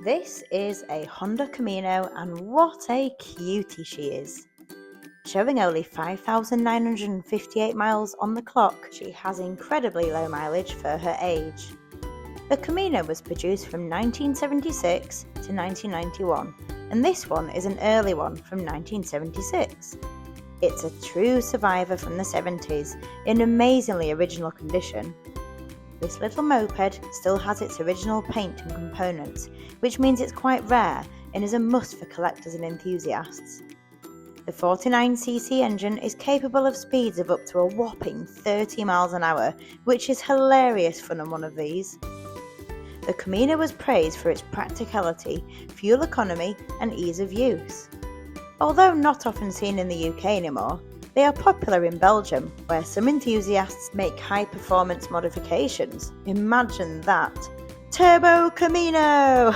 This is a Honda Camino, and what a cutie she is. Showing only 5,958 miles on the clock, she has incredibly low mileage for her age. The Camino was produced from 1976 to 1991, and this one is an early one from 1976. It's a true survivor from the 70s in amazingly original condition. This little moped still has its original paint and components, which means it's quite rare and is a must for collectors and enthusiasts. The 49cc engine is capable of speeds of up to a whopping 30 miles an hour, which is hilarious fun on one of these. The Camino was praised for its practicality, fuel economy and ease of use. Although not often seen in the UK anymore, they are popular in Belgium, where some enthusiasts make high-performance modifications. Imagine that! Turbo Camino!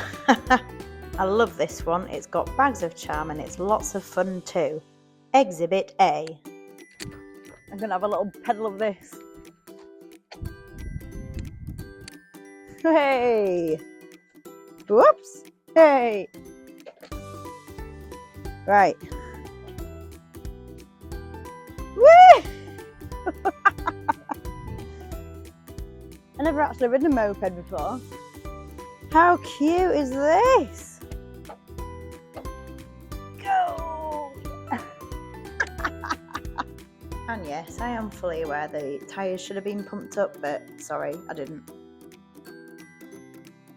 I love this one, it's got bags of charm and it's lots of fun too. Exhibit A. I'm going to have a little pedal of this. Hey! Whoops! Hey! Right. Woo! I never actually ridden a moped before. How cute is this? Go! And yes, I am fully aware the tyres should have been pumped up, but sorry, I didn't.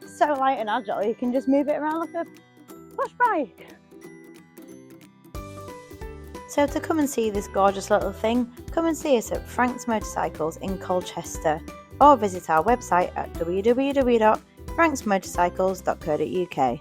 So light and agile, you can just move it around like a push bike. So to come and see this gorgeous little thing, come and see us at Frank's Motorcycles in Colchester, or visit our website at www.franksmotorcycles.co.uk.